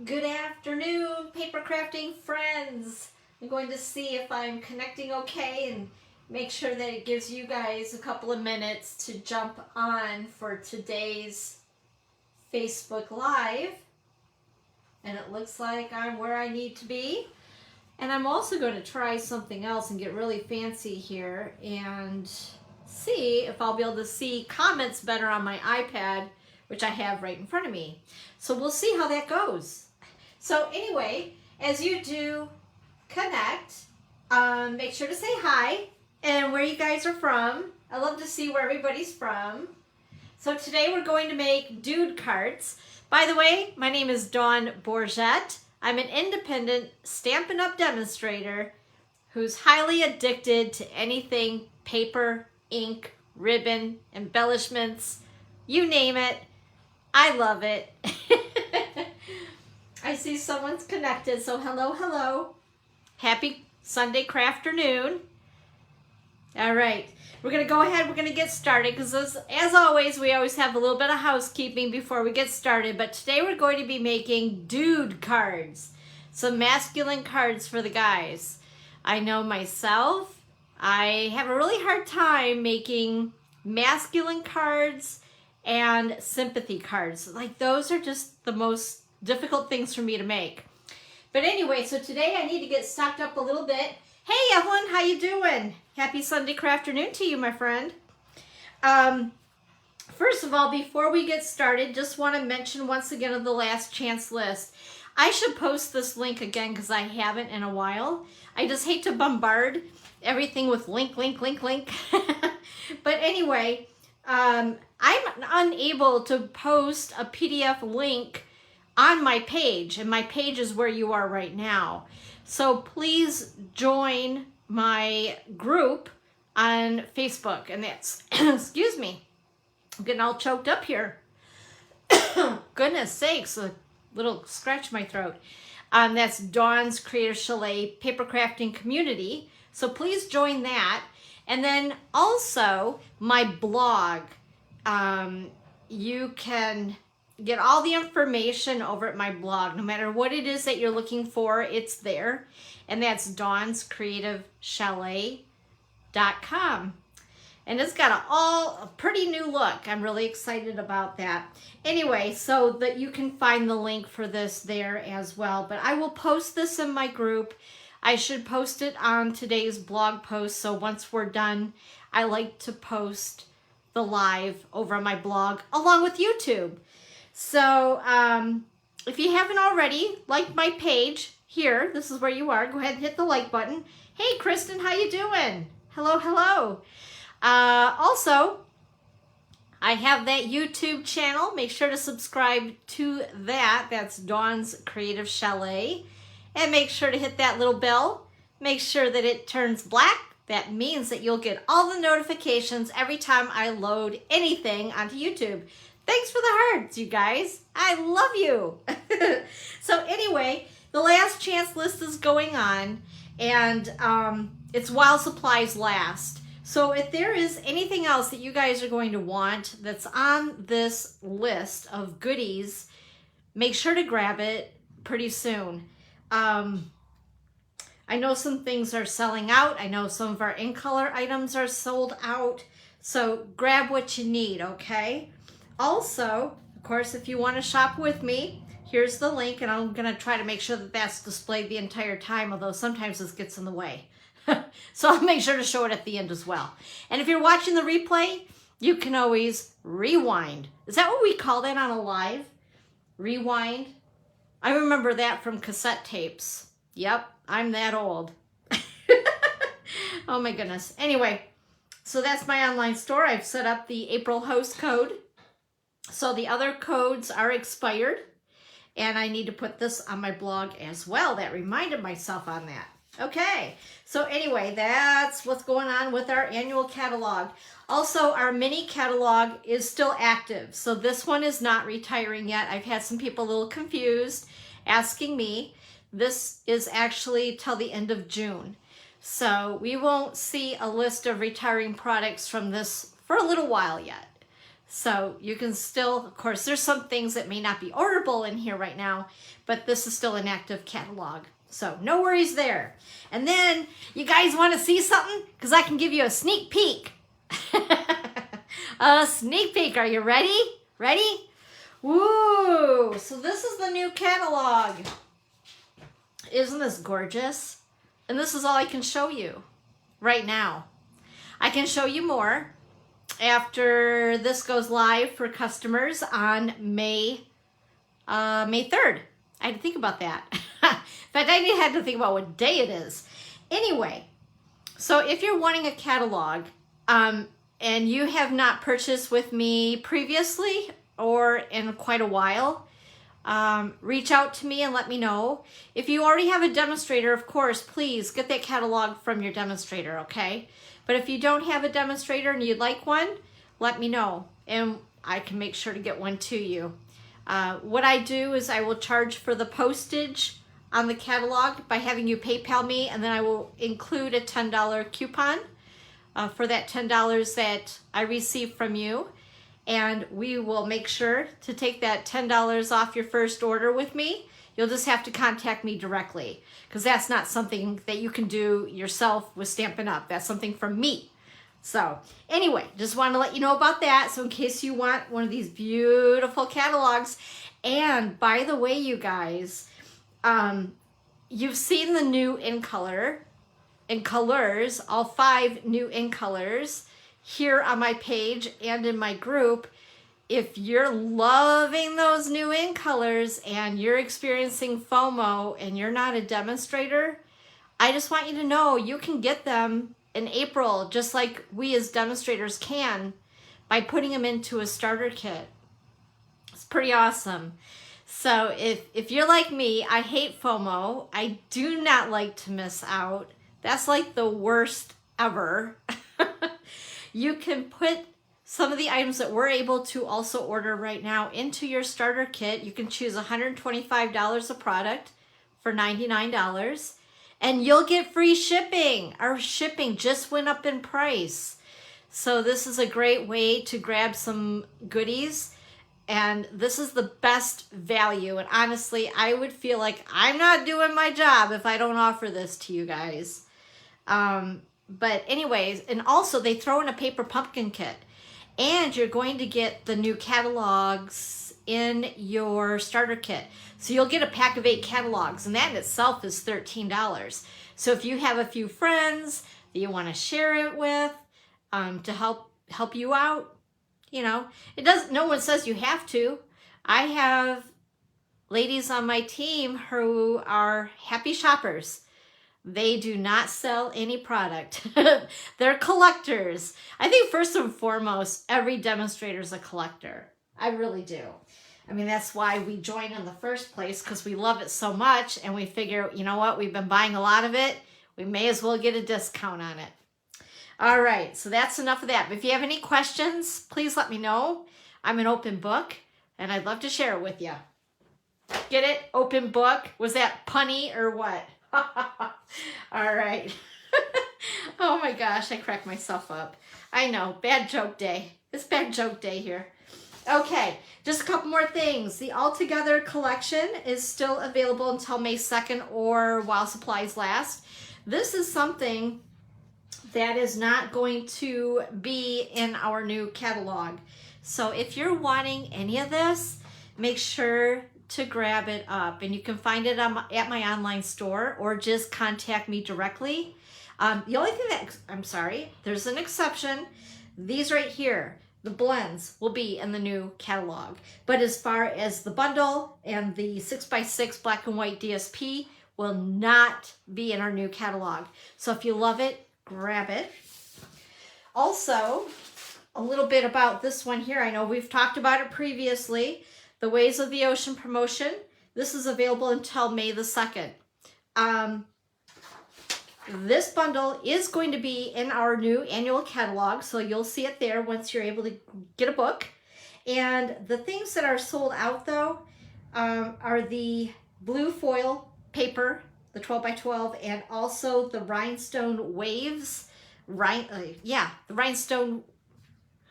Good afternoon, paper crafting friends. I'm going to see if I'm connecting okay and make sure that it gives you guys a couple of minutes to jump on for today's Facebook Live. And it looks like I'm where I need to be. And I'm also going to try something else and get really fancy here and see if I'll be able to see comments better on my iPad, which I have right in front of me. So we'll see how that goes. So anyway, as you do connect, make sure to say hi and where you guys are from. I love to see where everybody's from. So today we're going to make dude cards. By the way, my name is Dawn Bourgette. I'm an independent Stampin' Up! Demonstrator who's highly addicted to anything paper, ink, ribbon, embellishments, you name it. I love it. I see someone's connected, so hello, hello. Happy Sunday crafternoon. All right, we're going to go ahead, we're going to get started because as always, we always have a little bit of housekeeping before we get started, but today we're going to be making dude cards, some masculine cards for the guys. I know myself, I have a really hard time making masculine cards and sympathy cards. Like those are just the most difficult things for me to make. But anyway, so today I need to get stocked up a little bit. Hey Evelyn, how you doing? Happy Sunday crafternoon to you, my friend. First of all, before we get started, just want to mention once again of the last chance list. I should post this link again because I haven't in a while. I just hate to bombard everything with link. But anyway, I'm unable to post a PDF link on my page, and my page is where you are right now. So please join my group on Facebook, and that's, excuse me, I'm getting all choked up here. Goodness sakes, a little scratch in my throat. That's Dawn's Creative Chalet Paper Crafting Community. So please join that. And then also my blog. You can get all the information over at my blog. No matter what it is that you're looking for, it's there. And that's dawnscreativechalet.com. And it's got a pretty new look. I'm really excited about that. Anyway, so that you can find the link for this there as well. But I will post this in my group. I should post it on today's blog post. So once we're done, I like to post the live over on my blog along with YouTube. So if you haven't already, like my page here, this is where you are. Go ahead and hit the like button. Hey, Kristen, how you doing? Hello, hello. Also, I have that YouTube channel. Make sure to subscribe to that. That's Dawn's Creative Chalet. And make sure to hit that little bell. Make sure that it turns black. That means that you'll get all the notifications every time I load anything onto YouTube. Thanks for the hearts, you guys. I love you. So anyway, the last chance list is going on, and it's while supplies last. So if there is anything else that you guys are going to want that's on this list of goodies, make sure to grab it pretty soon. I know some things are selling out. I know some of our in color items are sold out. So grab what you need, okay? Also, of course, if you want to shop with me, here's the link, and I'm going to try to make sure that that's displayed the entire time, although sometimes this gets in the way. So I'll make sure to show it at the end as well. And if you're watching the replay, you can always rewind. Is that what we call that on a live? Rewind? I remember that from cassette tapes. Yep, I'm that old. Oh my goodness. Anyway, so that's my online store. I've set up the April host code. So the other codes are expired, and I need to put this on my blog as well. That reminded myself on that. Okay, so anyway, that's what's going on with our annual catalog. Also, our mini catalog is still active. So this one is not retiring yet. I've had some people a little confused asking me. This is actually till the end of June. So we won't see a list of retiring products from this for a little while yet. So you can still, of course, there's some things that may not be orderable in here right now, but this is still an active catalog. So no worries there. And then you guys want to see something? Because I can give you a sneak peek. A sneak peek. Are you ready? Ready? Woo! So this is the new catalog. Isn't this gorgeous? And this is all I can show you right now. I can show you more after this goes live for customers on May 3rd. I had to think about that. In fact, I had to think about what day it is. Anyway, so if you're wanting a catalog and you have not purchased with me previously or in quite a while, reach out to me and let me know. If you already have a demonstrator, of course, please get that catalog from your demonstrator, okay? But if you don't have a demonstrator and you'd like one, let me know and I can make sure to get one to you. What I do is I will charge for the postage on the catalog by having you PayPal me, and then I will include a $10 coupon for that $10 that I receive from you. And we will make sure to take that $10 off your first order with me. You'll just have to contact me directly because that's not something that you can do yourself with Stampin' Up. That's something from me. So anyway, just want to let you know about that. So in case you want one of these beautiful catalogs. And by the way, you guys, you've seen the new in colors, all 5 new in colors here on my page and in my group. If you're loving those new in colors and you're experiencing FOMO and you're not a demonstrator, I just want you to know you can get them in April, just like we as demonstrators can, by putting them into a starter kit. It's pretty awesome. So if you're like me, I hate FOMO. I do not like to miss out. That's like the worst ever. You can put some of the items that we're able to also order right now into your starter kit. You can choose $125 a product for $99, and you'll get free shipping. Our shipping just went up in price. So this is a great way to grab some goodies, and this is the best value. And honestly, I would feel like I'm not doing my job if I don't offer this to you guys. But anyways, and also they throw in a paper pumpkin kit, and you're going to get the new catalogs in your starter kit. So you'll get a pack of 8 catalogs, and that in itself is $13. So if you have a few friends that you want to share it with, to help you out, you know, no one says you have to. I have ladies on my team who are happy shoppers. They do not sell any product. They're collectors. I think first and foremost, every demonstrator is a collector. I really do. I mean, that's why we joined in the first place, because we love it so much and we figure, you know what, we've been buying a lot of it. We may as well get a discount on it. All right, so that's enough of that. But if you have any questions, please let me know. I'm an open book and I'd love to share it with you. Get it? Open book? Was that punny or what? All right. Oh my gosh, I cracked myself up. I know, bad joke day. It's bad joke day here. Okay, just a couple more things. The Altogether collection is still available until May 2nd or while supplies last. This is something that is not going to be in our new catalog. So if you're wanting any of this, make sure to grab it up, and you can find it at my online store or just contact me directly. The only thing that, I'm sorry, there's an exception. These right here, the blends, will be in the new catalog. But as far as the bundle and the 6x6 black and white DSP will not be in our new catalog. So if you love it, grab it. Also, a little bit about this one here. I know we've talked about it previously. The Ways of the Ocean promotion. This is available until May the 2nd. This bundle is going to be in our new annual catalog, so you'll see it there once you're able to get a book. And the things that are sold out, though, are the blue foil paper, the 12x12, and also the rhinestone waves. The rhinestone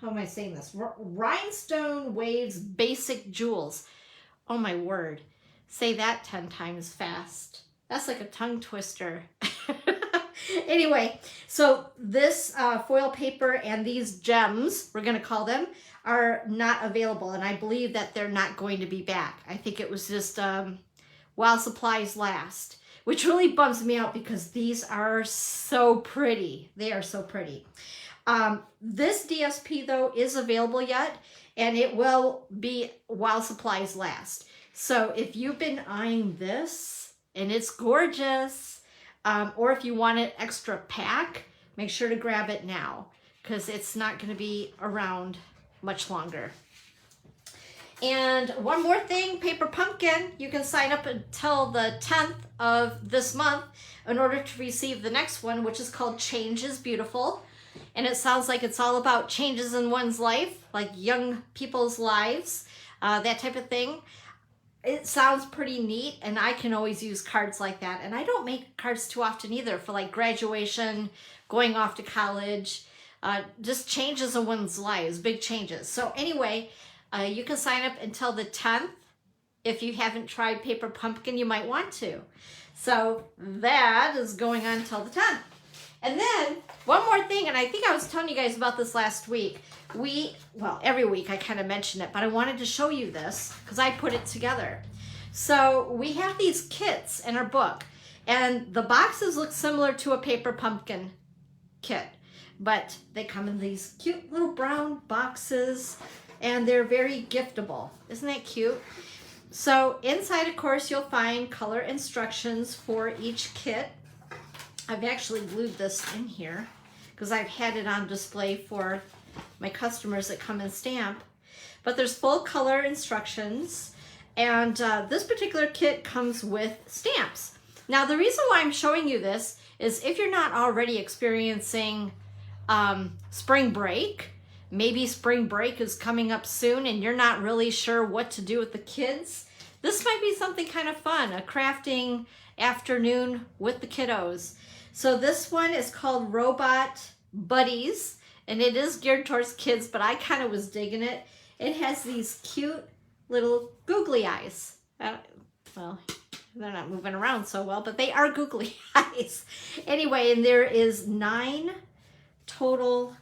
how am I saying this? Rhinestone Waves Basic Jewels. Oh my word. Say that 10 times fast. That's like a tongue twister. Anyway, so this foil paper and these gems, we're going to call them, are not available. And I believe that they're not going to be back. I think it was just while supplies last, which really bums me out because these are so pretty. They are so pretty. This DSP though is available yet, and it will be while supplies last. So if you've been eyeing this and it's gorgeous, or if you want an extra pack, make sure to grab it now because it's not going to be around much longer. And one more thing, Paper Pumpkin, you can sign up until the 10th of this month in order to receive the next one, which is called Change is Beautiful. And it sounds like it's all about changes in one's life, like young people's lives, that type of thing. It sounds pretty neat, and I can always use cards like that. And I don't make cards too often either for like graduation, going off to college, just changes in one's lives, big changes. So anyway, you can sign up until the 10th. If you haven't tried Paper Pumpkin, you might want to. So that is going on until the 10th. And then one more thing, and I think I was telling you guys about this last week. Well, every week I kind of mention it, but I wanted to show you this because I put it together. So we have these kits in our book, and the boxes look similar to a Paper Pumpkin kit, but they come in these cute little brown boxes, and they're very giftable. Isn't that cute? So inside, of course, you'll find color instructions for each kit. I've actually glued this in here because I've had it on display for my customers that come and stamp. But there's full color instructions, and this particular kit comes with stamps. Now, the reason why I'm showing you this is if you're not already experiencing spring break, maybe spring break is coming up soon and you're not really sure what to do with the kids, this might be something kind of fun, a crafting afternoon with the kiddos. So this one is called Robot Buddies, and it is geared towards kids, but I kind of was digging it. It has these cute little googly eyes. Well, they're not moving around so well, but they are googly eyes. Anyway, and there is 9 total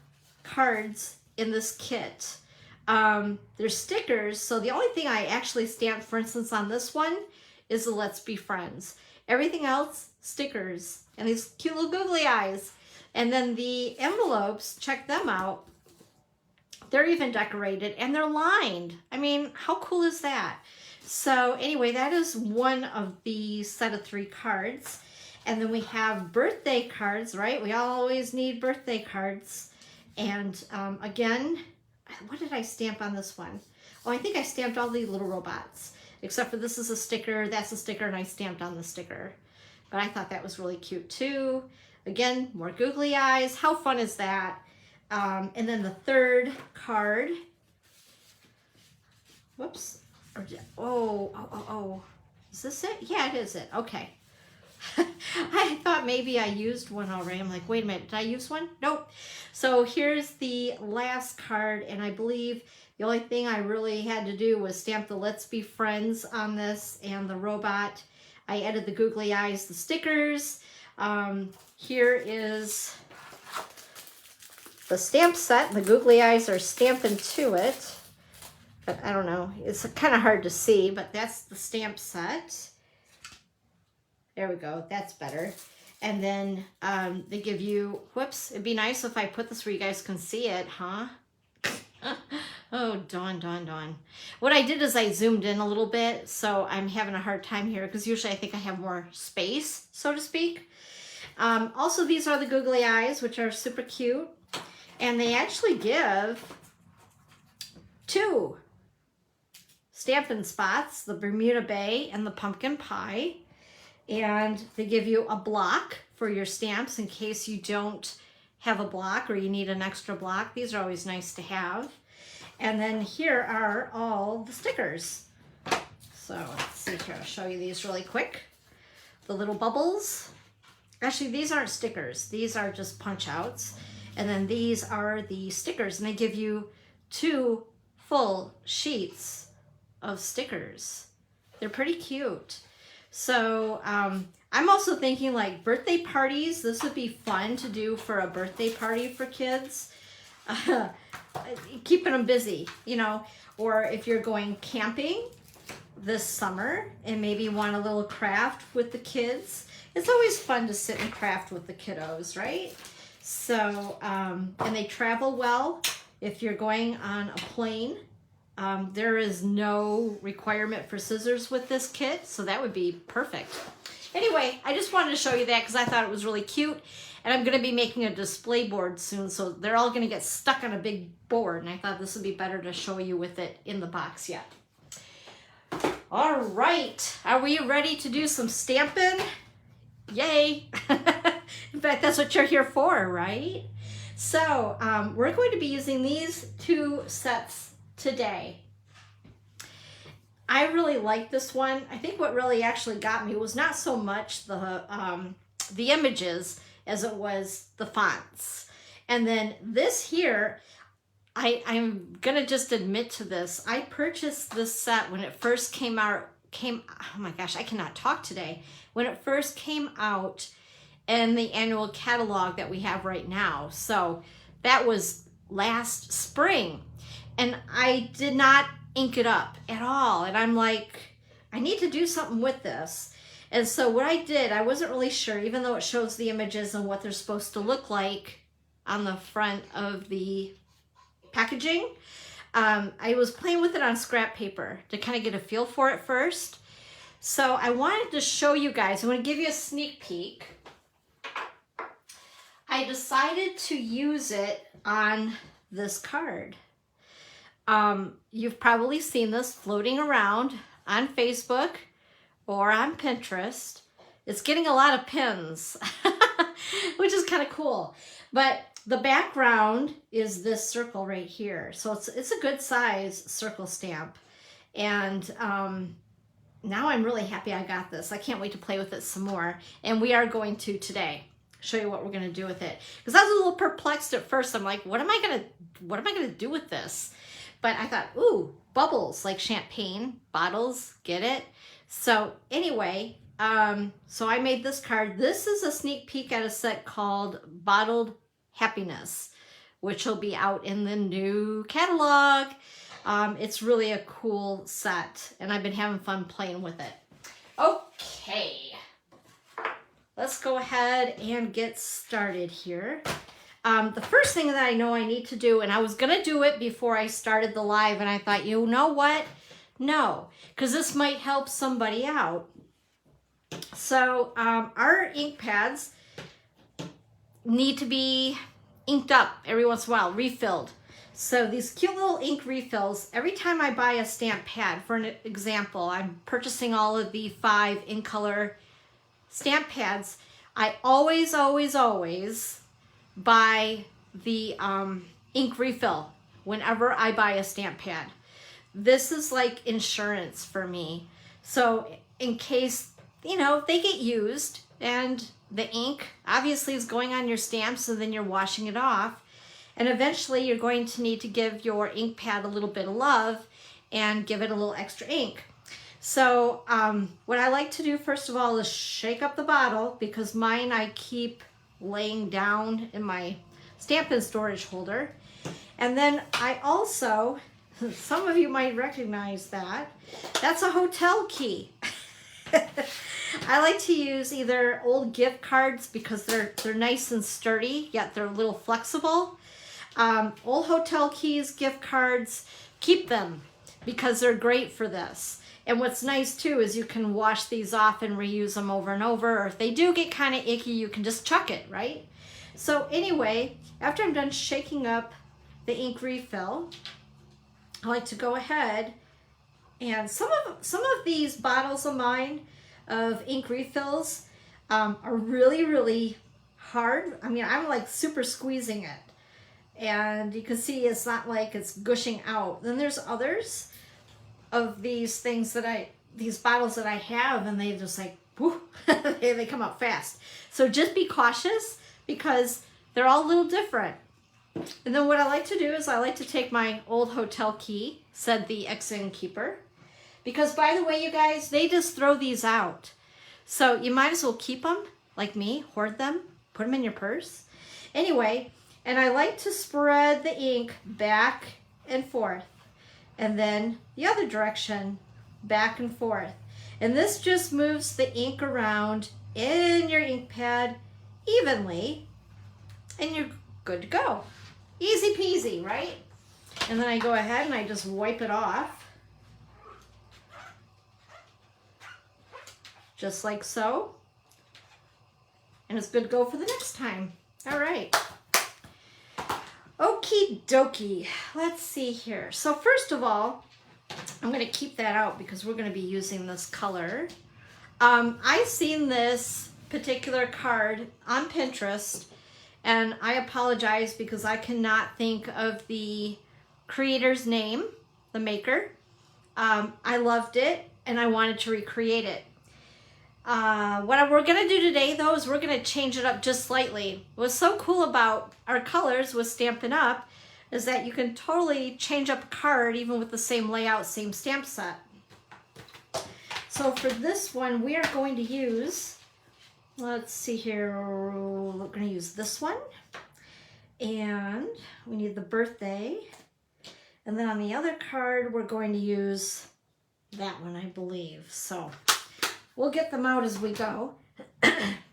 cards in this kit. There's stickers, so the only thing I actually stamped, for instance, on this one is the Let's Be Friends. Everything else, stickers, and these cute little googly eyes. And then the envelopes, check them out. They're even decorated and they're lined. I mean, how cool is that? So anyway, that is one of the set of 3 cards. And then we have birthday cards, right? We always need birthday cards. And again, what did I stamp on this one? Oh, I think I stamped all the little robots, except for this is a sticker, that's a sticker, and I stamped on the sticker. But I thought that was really cute too. Again, more googly eyes. How fun is that? And then the 3rd card. Whoops. Oh. Is this it? Yeah, it is it. Okay. I thought maybe I used one already. I'm like, wait a minute, did I use one? Nope. So here's the last card, and I believe the only thing I really had to do was stamp the Let's Be Friends on this and the robot. I added the googly eyes, the stickers. Here is the stamp set. The googly eyes are stamped into it. But I don't know. It's kind of hard to see, but that's the stamp set. There we go. That's better. And then they give you, whoops, it'd be nice if I put this where you guys can see it, huh? Oh, dawn. What I did is I zoomed in a little bit, so I'm having a hard time here because usually I think I have more space, so to speak. Also, these are the googly eyes, which are super cute. And they actually give 2 Stampin' Spots, the Bermuda Bay and the Pumpkin Pie. And they give you a block for your stamps in case you don't have a block or you need an extra block. These are always nice to have. And then here are all the stickers. So let's see here, I'll show you these really quick. The little bubbles. Actually, these aren't stickers. These are just punch outs. And then these are the stickers, and they give you 2 full sheets of stickers. They're pretty cute. So I'm also thinking like birthday parties. This would be fun to do for a birthday party for kids. Keeping them busy, you know, or if you're going camping this summer and maybe want a little craft with the kids. It's always fun to sit and craft with the kiddos, right? So, and they travel well. If you're going on a plane, there is no requirement for scissors with this kit, so that would be perfect. Anyway, I just wanted to show you that because I thought it was really cute. And I'm going to be making a display board soon, so they're all going to get stuck on a big board. And I thought this would be better to show you with it in the box yet. All right, are we ready to do some stamping? Yay! In fact, that's what you're here for, right? So we're going to be using these 2 sets today. I really like this one. I think what really actually got me was not so much the images as it was the fonts. And then this here, I'm gonna just admit to this. I purchased this set when it first came out. Oh my gosh, I cannot talk today. When it first came out in the annual catalog that we have right now. So that was last spring. And I did not ink it up at all. And I'm like, I need to do something with this. And so what I did, I wasn't really sure, even though it shows the images and what they're supposed to look like on the front of the packaging. I was playing with it on scrap paper to kind of get a feel for it first. So I wanted to show you guys, I'm going to give you a sneak peek. I decided to use it on this card. You've probably seen this floating around on Facebook or on Pinterest. It's getting a lot of pins, which is kind of cool. But the background is this circle right here. So it's a good size circle stamp. And now I'm really happy I got this. I can't wait to play with it some more. And we are going to today show you what we're going to do with it. Because I was a little perplexed at first. I'm like, what am I going to do with this? But I thought, ooh, bubbles like champagne bottles, get it? So anyway, so I made this card. This is a sneak peek at a set called Bottled Happiness, which will be out in the new catalog. It's really a cool set, and I've been having fun playing with it. Okay, let's go ahead and get started here. The first thing that I know I need to do, and I was going to do it before I started the live, and I thought, you know what? No, because this might help somebody out. So our ink pads need to be inked up every once in a while, refilled. So these cute little ink refills, every time I buy a stamp pad, for an example, I'm purchasing all of the 5 in color stamp pads, I always buy the ink refill whenever I buy a stamp pad. This is like insurance for me. So in case, you know, they get used and the ink obviously is going on your stamps and then you're washing it off. And eventually you're going to need to give your ink pad a little bit of love and give it a little extra ink. So what I like to do first of all is shake up the bottle, because mine I keep laying down in my Stampin' storage holder. And then I also, some of you might recognize that, that's a hotel key. I like to use either old gift cards because they're nice and sturdy, yet they're a little flexible. Old hotel keys, gift cards, keep them because they're great for this. And what's nice too is you can wash these off and reuse them over and over, or if they do get kind of icky, you can just chuck it, right? So anyway, after I'm done shaking up the ink refill, I like to go ahead and some of these bottles of mine of ink refills are really hard. I mean, I'm like super squeezing it, and you can see it's not like it's gushing out. Then there's others of these things that these bottles that I have, and they just like, whoo, they come out fast. So just be cautious because they're all a little different. And then what I like to do is I like to take my old hotel key, said the ex-innkeeper, because by the way, you guys, they just throw these out. So you might as well keep them, like me, hoard them, put them in your purse. Anyway, and I like to spread the ink back and forth, and then the other direction, back and forth. And this just moves the ink around in your ink pad evenly, and you're good to go. Easy peasy, right? And then I go ahead and I just wipe it off. Just like so. And it's good to go for the next time. All right. Okie dokie. Let's see here. So first of all, I'm going to keep that out because we're going to be using this color. I've seen this particular card on Pinterest, and I apologize because I cannot think of the creator's name, the maker. I loved it and I wanted to recreate it. What we're gonna do today though is we're gonna change it up just slightly. What's so cool about our colors with Stampin' Up! Is that you can totally change up a card even with the same layout, same stamp set. So for this one, we are going to use, let's see here, we're gonna use this one. And we need the birthday. And then on the other card, we're going to use that one, I believe. So we'll get them out as we go.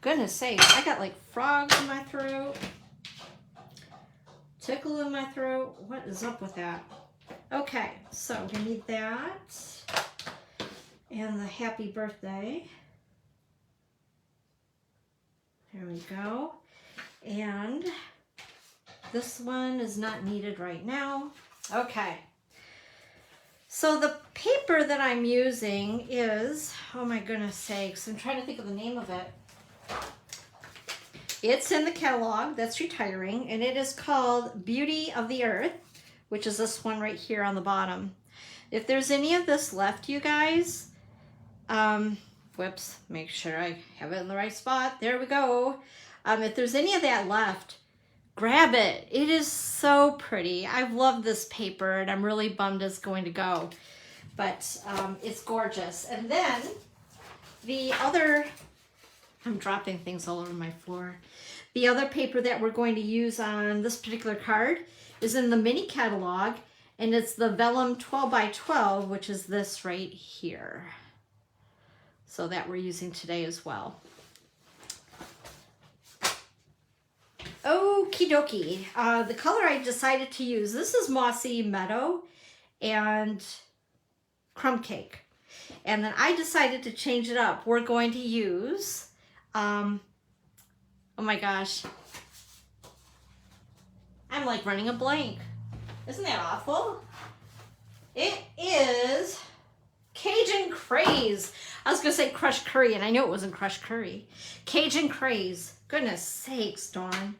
Goodness sakes, I got like frogs in my throat. Tickle in my throat. What is up with that? Okay, so we need that. And the happy birthday. There we go. And this one is not needed right now. Okay. So the paper that I'm using is, oh my goodness sakes, I'm trying to think of the name of it. It's in the catalog, that's retiring, and it is called Beauty of the Earth, which is this one right here on the bottom. If there's any of this left, you guys, whoops, make sure I have it in the right spot. There we go. If there's any of that left, grab it. It is so pretty. I've loved this paper and I'm really bummed it's going to go. But it's gorgeous. And then the other, I'm dropping things all over my floor. The other paper that we're going to use on this particular card is in the mini catalog, and it's the Vellum 12 by 12, which is this right here. So that we're using today as well. Okie dokie. The color I decided to use, this is Mossy Meadow and Crumb Cake. And then I decided to change it up. We're going to use, oh my gosh. I'm like running a blank. Isn't that awful? It is Cajun Craze. I was going to say Crushed Curry, and I knew it wasn't Crushed Curry. Cajun Craze. Goodness sakes, Dawn.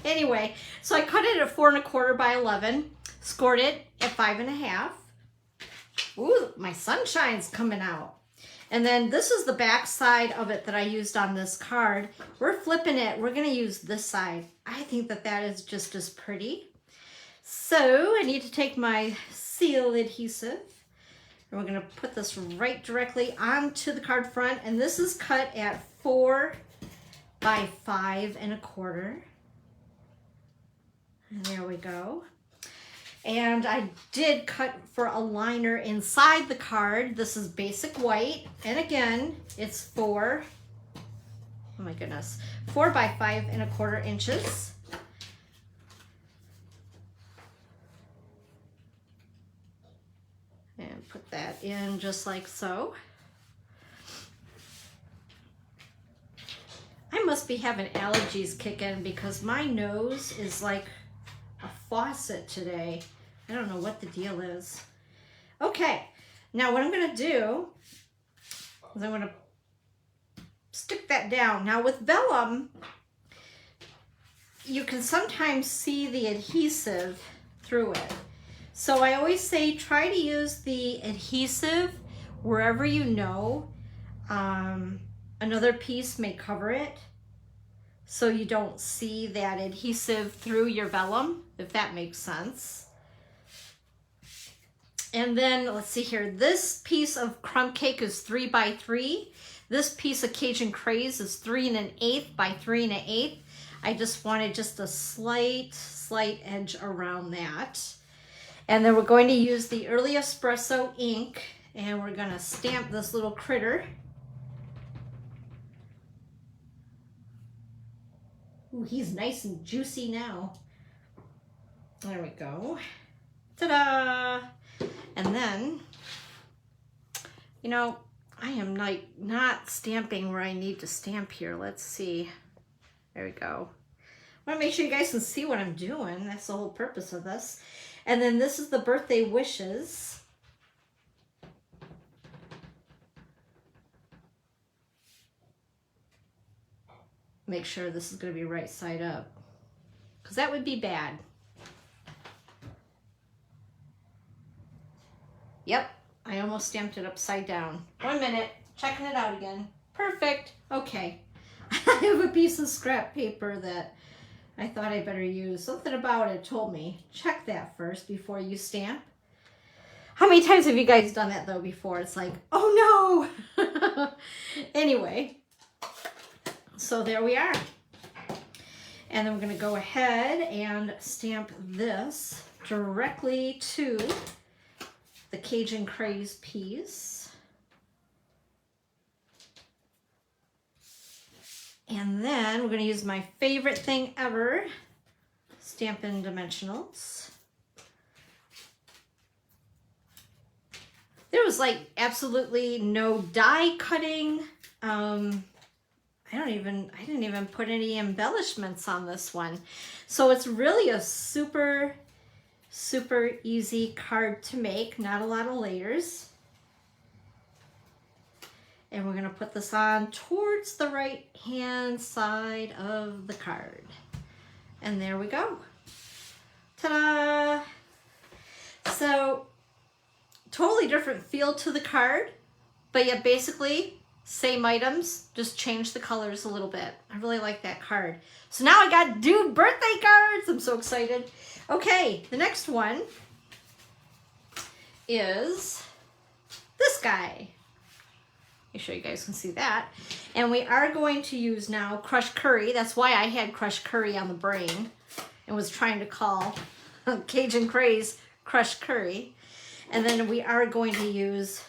Anyway, so I cut it at 4 1/4 by 11. Scored it at 5 1/2. Ooh, my sunshine's coming out. And then this is the back side of it that I used on this card. We're flipping it. We're going to use this side. I think that that is just as pretty. So I need to take my seal adhesive, and we're going to put this right directly onto the card front. And this is cut at 4 by 5 1/4. And there we go. And I did cut for a liner inside the card. This is basic white. And again, it's 4, oh my goodness, 4 by 5 1/4 inches. And put that in just like so. I must be having allergies kick in because my nose is like a faucet today. I don't know what the deal is. Okay, now what I'm going to do is I'm going to stick that down. Now with vellum, you can sometimes see the adhesive through it. So I always say try to use the adhesive wherever you know another piece may cover it. so you don't see that adhesive through your vellum, if that makes sense. And then let's see here, this piece of crumb cake is 3 by 3. This piece of Cajun Craze is 3 1/8 by 3 1/8. I just wanted just a slight edge around that. And then we're going to use the Early Espresso ink, and we're gonna stamp this little critter. Ooh, he's nice and juicy now. There we go. Ta-da! And then, you know, I am like not stamping where I need to stamp here. Let's see. There we go. I want to make sure you guys can see what I'm doing. That's the whole purpose of this. And then this is the birthday wishes. Make sure this is going to be right side up, because that would be bad. Yep, I almost stamped it upside down. 1 minute, checking it out again. Perfect. Okay. I have a piece of scrap paper that I thought I better use. Something about it told me, check that first before you stamp. How many times have you guys done that though before? It's like, oh no! Anyway, so there we are. And then we're going to go ahead and stamp this directly to the Cajun Craze piece. And then we're going to use my favorite thing ever, Stampin' Dimensionals. There was like absolutely no die cutting. I didn't even put any embellishments on this one. So it's really a super easy card to make, not a lot of layers. And we're gonna put this on towards the right hand side of the card. And there we go. Ta-da! So, totally different feel to the card, but yet basically same items, just change the colors a little bit. I really like that card. So now I got to do birthday cards. I'm so excited. Okay, the next one is this guy. Make sure you guys can see that. And we are going to use now crushed curry. That's why I had crushed curry on the brain and was trying to call Cajun Craze crushed curry. And then we are going to use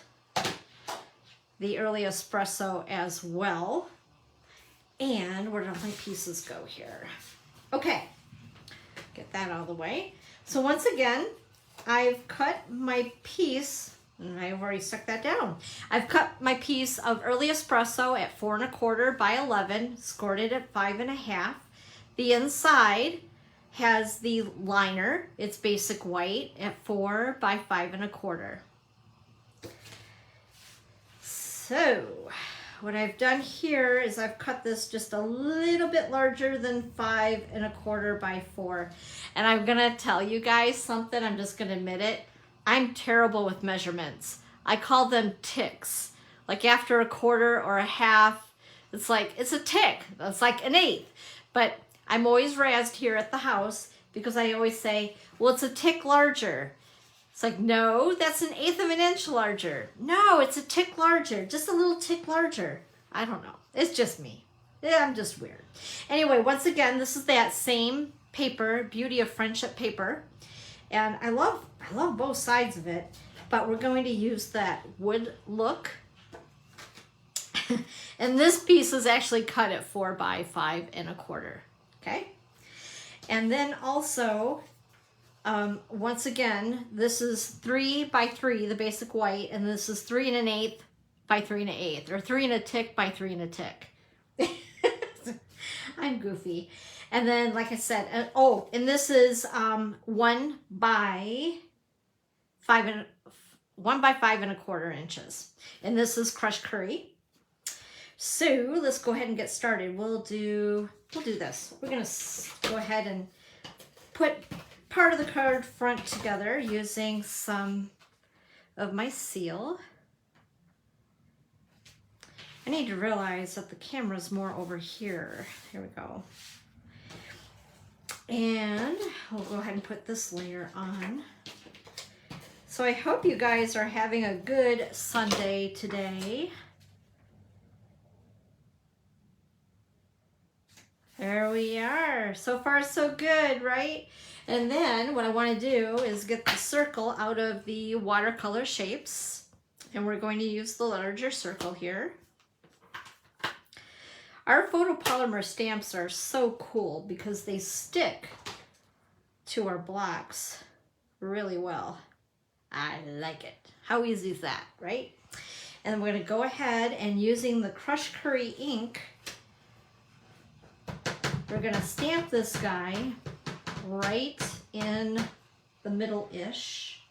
the Early Espresso as well. And where did my pieces go here? Okay, get that out of the way. So once again, I've cut my piece, and I've already stuck that down. I've cut my piece of Early Espresso at 4 1/4 by 11, scored it at 5 1/2. The inside has the liner, it's basic white, at 4 by 5 1/4. So what I've done here is I've cut this just a little bit larger than 5 1/4 by 4. And I'm gonna tell you guys something, I'm just gonna admit it. I'm terrible with measurements. I call them ticks. Like after a quarter or a half, it's like, it's a tick. It's like an eighth. But I'm always razzed here at the house because I always say, well, it's a tick larger. It's like, no, that's 1/8 of an inch larger. No, it's a tick larger, just a little tick larger. I don't know. It's just me. Yeah, I'm just weird. Anyway, once again, this is that same paper, Beauty of Friendship paper. And I love both sides of it, but we're going to use that wood look. And this piece is actually cut at 4 by 5 1/4. Okay. And then also, once again, this is 3 by 3, the basic white, and this is 3 1/8 by 3 1/8, or 3 1 tick by 3 1 tick. I'm goofy. And then, like I said, and this is 1 by 5 1/4 inches, and this is crushed curry. So let's go ahead and get started. We'll do this. We're gonna go ahead and put part of the card front together using some of my seal. need to realize that the camera's more over here. Here we go. And we'll go ahead and put this layer on. So I hope you guys are having a good Sunday today. There we are. So far so good, right? And then what I want to do is get the circle out of the watercolor shapes. And we're going to use the larger circle here. Our photopolymer stamps are so cool because they stick to our blocks really well. I like it. How easy is that, right? And we're going to go ahead and using the Crushed Curry ink, we're going to stamp this guy right in the middle-ish.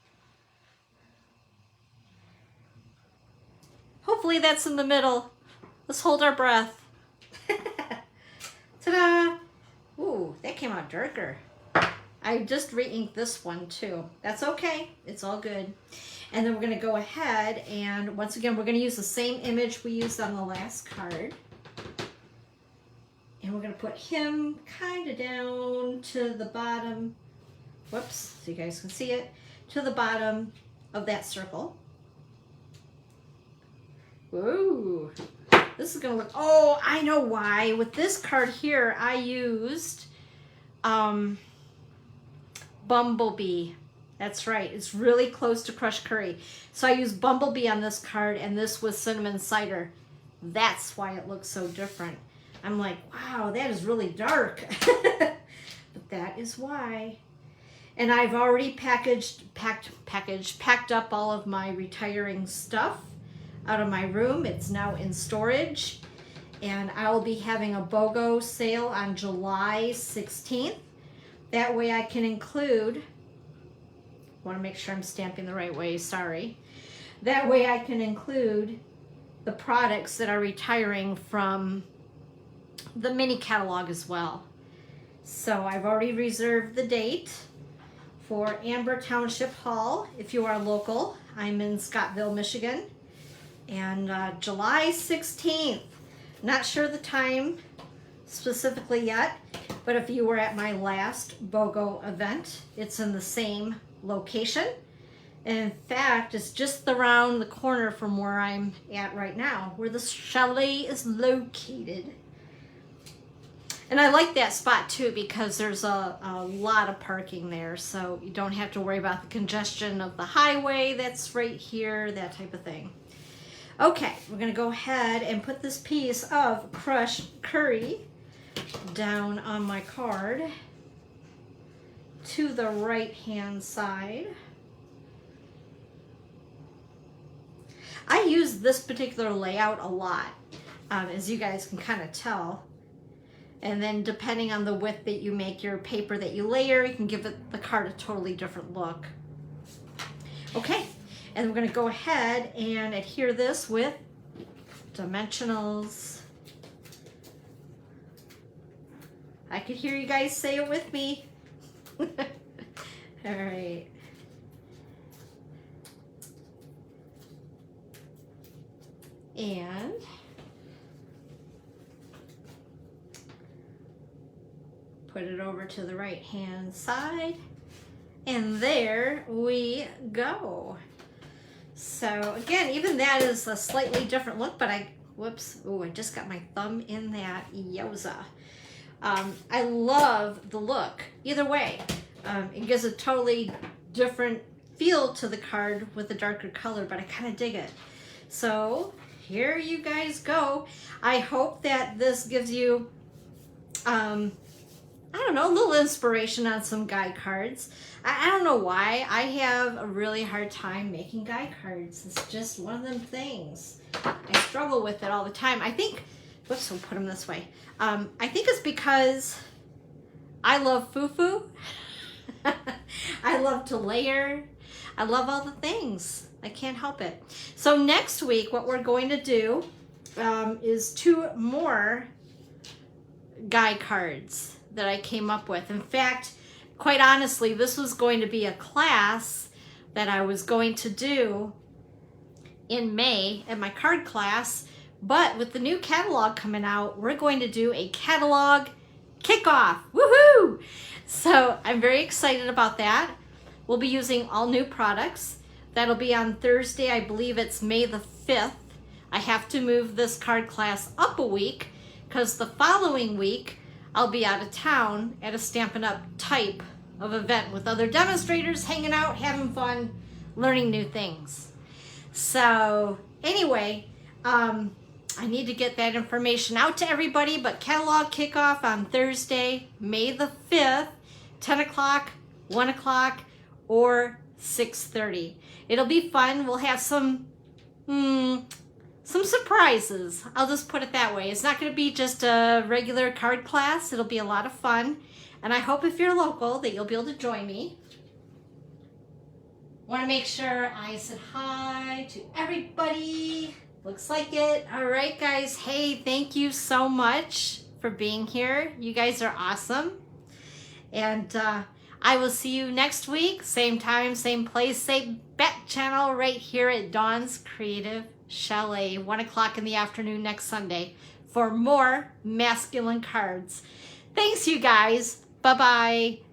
Hopefully that's in the middle. Let's hold our breath. Ta-da! Ooh, that came out darker. I just re-inked this one too. That's okay. It's all good. And then we're going to go ahead and once again, we're going to use the same image we used on the last card. And we're going to put him kind of down to the bottom. Whoops, so you guys can see it. To the bottom of that circle. Whoa. This is going to look, oh, I know why. With this card here, I used Bumblebee. That's right. It's really close to Crushed Curry. So I used Bumblebee on this card, and this was Cinnamon Cider. That's why it looks so different. I'm like, wow, that is really dark. But that is why. And I've already packed up all of my retiring stuff out of my room. It's now in storage. And I will be having a BOGO sale on July 16th. That way I can include, want to make sure I'm stamping the right way, sorry. That way I can include the products that are retiring from the mini catalog as well. So I've already reserved the date for Amber Township Hall. If you are local, I'm in Scottsville, Michigan. And July 16th, not sure the time specifically yet, but if you were at my last BOGO event, it's in the same location. And in fact, it's just around the corner from where I'm at right now, where the chalet is located. And I like that spot too because there's a lot of parking there, so you don't have to worry about the congestion of the highway that's right here, that type of thing. Okay, we're gonna go ahead and put this piece of Crushed Curry down on my card to the right-hand side. I use this particular layout a lot, as you guys can kind of tell. And then depending on the width that you make your paper that you layer, you can give the card a totally different look. Okay, and we're gonna go ahead and adhere this with dimensionals. I could hear you guys say it with me. All right. And put it over to the right hand side. And there we go. So again, even that is a slightly different look, but whoops, oh, I just got my thumb in that, yowza. I love the look. Either way, it gives a totally different feel to the card with a darker color, but I kind of dig it. So here you guys go. I hope that this gives you, I don't know, a little inspiration on some guide cards. I don't know why. I have a really hard time making guide cards. It's just one of them things. I struggle with it all the time. I think, whoops, we'll put them this way. I think it's because I love foo-foo. I love to layer. I love all the things. I can't help it. So next week, what we're going to do is 2 more guide cards that I came up with. In fact, quite honestly, this was going to be a class that I was going to do in May at my card class, But with the new catalog coming out, we're going to do a catalog kickoff. Woohoo! So I'm very excited about that. We'll be using all new products. That'll be on Thursday. I believe it's May the 5th. I have to move this card class up a week because the following week I'll be out of town at a Stampin' Up! Type of event with other demonstrators, hanging out, having fun, learning new things. So anyway, I need to get that information out to everybody, but catalog kickoff on Thursday, May the 5th, 10 o'clock, 1 o'clock, or 6:30. It'll be fun. We'll have some surprises. I'll just put it that way. It's not going to be just a regular card class. It'll be a lot of fun. And I hope if you're local that you'll be able to join me. Want to make sure I said hi to everybody. Looks like it. All right, guys. Hey, thank you so much for being here. You guys are awesome. And I will see you next week. Same time, same place, same back channel right here at Dawn's Creative Chalet. 1 o'clock in the afternoon next Sunday for more masculine cards. Thanks, you guys. Bye-bye.